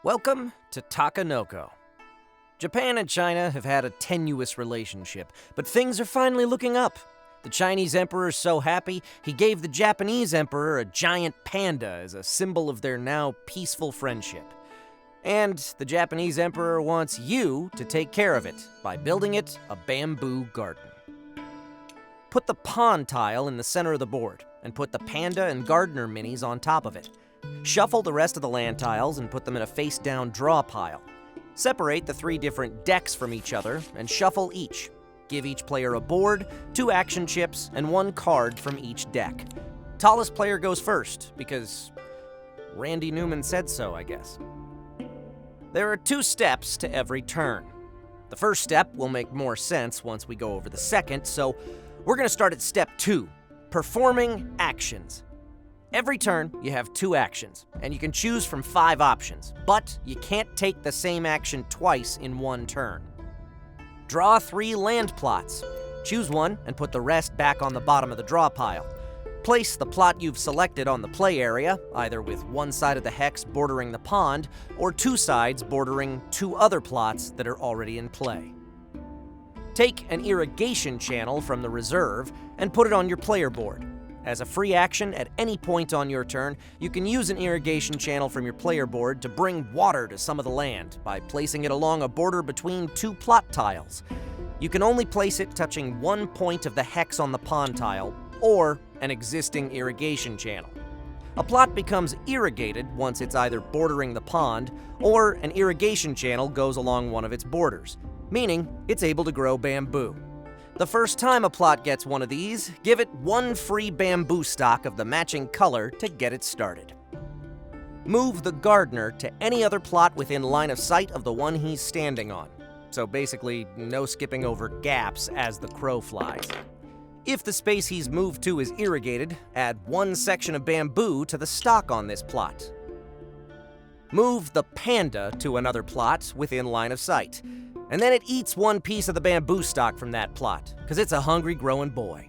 Welcome to Takenoko. Japan and China have had a tenuous relationship, but things are finally looking up. The Chinese emperor's so happy, he gave the Japanese emperor a giant panda as a symbol of their now peaceful friendship. And the Japanese emperor wants you to take care of it by building it a bamboo garden. Put the pond tile in the center of the board, and put the panda and gardener minis on top of it. Shuffle the rest of the land tiles and put them in a face-down draw pile. Separate the 3 different decks from each other and shuffle each. Give each player a board, 2 action chips, and 1 card from each deck. Tallest player goes first, because Randy Newman said so, I guess. There are 2 steps to every turn. The first step will make more sense once we go over the second, so we're going to start at step 2, performing actions. Every turn, you have 2 actions, and you can choose from 5 options, but you can't take the same action twice in one turn. Draw 3 land plots. Choose one and put the rest back on the bottom of the draw pile. Place the plot you've selected on the play area, either with one side of the hex bordering the pond, or 2 sides bordering 2 other plots that are already in play. Take an irrigation channel from the reserve and put it on your player board. As a free action, at any point on your turn, you can use an irrigation channel from your player board to bring water to some of the land by placing it along a border between 2 plot tiles. You can only place it touching one point of the hex on the pond tile, or an existing irrigation channel. A plot becomes irrigated once it's either bordering the pond, or an irrigation channel goes along one of its borders, meaning it's able to grow bamboo. The first time a plot gets one of these, give it 1 free bamboo stock of the matching color to get it started. Move the gardener to any other plot within line of sight of the one he's standing on. So basically, no skipping over gaps as the crow flies. If the space he's moved to is irrigated, add 1 section of bamboo to the stock on this plot. Move the panda to another plot within line of sight. And then it eats 1 piece of the bamboo stock from that plot, because it's a hungry growing boy.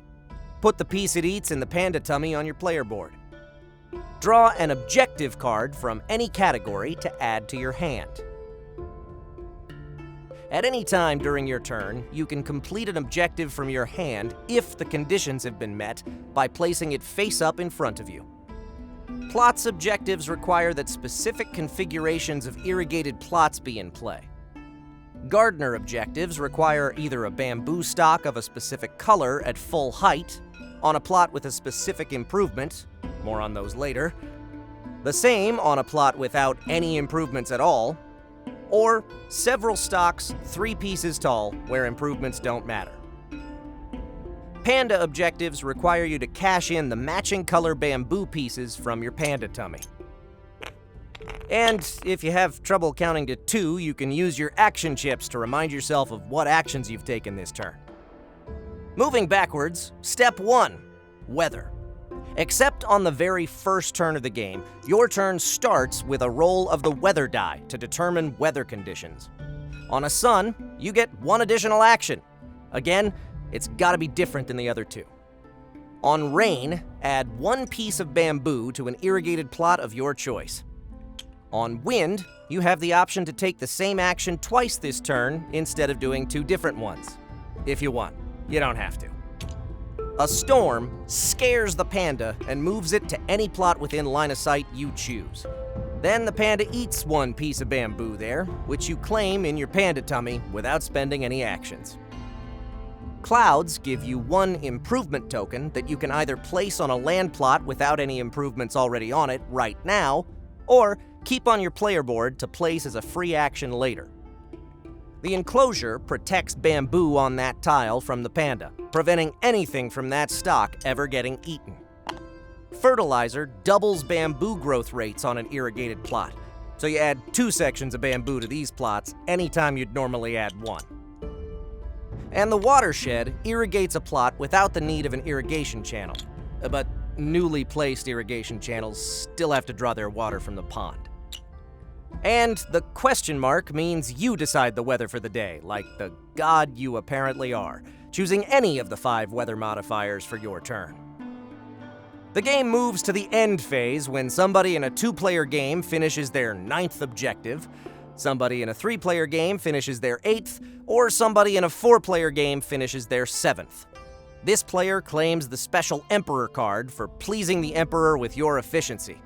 Put the piece it eats in the panda tummy on your player board. Draw an objective card from any category to add to your hand. At any time during your turn, you can complete an objective from your hand if the conditions have been met by placing it face up in front of you. Plots objectives require that specific configurations of irrigated plots be in play. Gardener objectives require either a bamboo stock of a specific color at full height, on a plot with a specific improvement, more on those later, the same on a plot without any improvements at all, or several stocks 3 pieces tall where improvements don't matter. Panda objectives require you to cash in the matching color bamboo pieces from your panda tummy. And if you have trouble counting to 2, you can use your action chips to remind yourself of what actions you've taken this turn. Moving backwards, step 1, weather. Except on the very first turn of the game, your turn starts with a roll of the weather die to determine weather conditions. On a sun, you get 1 additional action. Again, it's gotta be different than the other 2. On rain, add 1 piece of bamboo to an irrigated plot of your choice. On wind, you have the option to take the same action twice this turn instead of doing 2 different ones. If you want, you don't have to. A storm scares the panda and moves it to any plot within line of sight you choose. Then the panda eats 1 piece of bamboo there, which you claim in your panda tummy without spending any actions. Clouds give you 1 improvement token that you can either place on a land plot without any improvements already on it right now, or keep on your player board to place as a free action later. The enclosure protects bamboo on that tile from the panda, preventing anything from that stock ever getting eaten. Fertilizer doubles bamboo growth rates on an irrigated plot, so you add 2 sections of bamboo to these plots anytime you'd normally add 1. And the watershed irrigates a plot without the need of an irrigation channel, but newly placed irrigation channels still have to draw their water from the pond. And the question mark means you decide the weather for the day, like the god you apparently are, choosing any of the 5 weather modifiers for your turn. The game moves to the end phase when somebody in a 2-player game finishes their 9th objective, somebody in a 3-player game finishes their 8th, or somebody in a 4-player game finishes their 7th. This player claims the special Emperor card for pleasing the Emperor with your efficiency.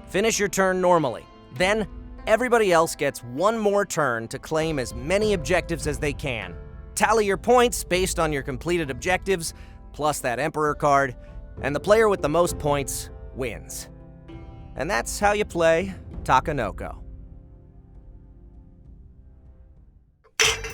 Finish your turn normally. Then, everybody else gets one more turn to claim as many objectives as they can. Tally your points based on your completed objectives, plus that Emperor card, and the player with the most points wins. And that's how you play Takenoko.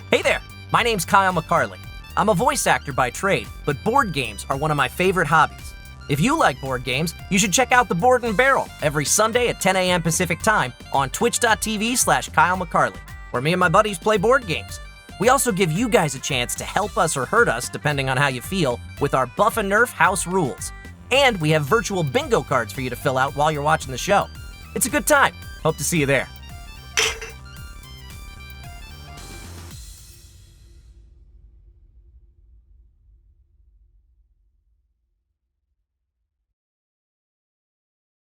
Hey there, my name's Kyle McCarley. I'm a voice actor by trade, but board games are one of my favorite hobbies. If you like board games, you should check out The Board and Barrel every Sunday at 10 a.m. Pacific Time on twitch.tv/Kyle McCarley, where me and my buddies play board games. We also give you guys a chance to help us or hurt us, depending on how you feel, with our Buff and Nerf house rules. And we have virtual bingo cards for you to fill out while you're watching the show. It's a good time. Hope to see you there.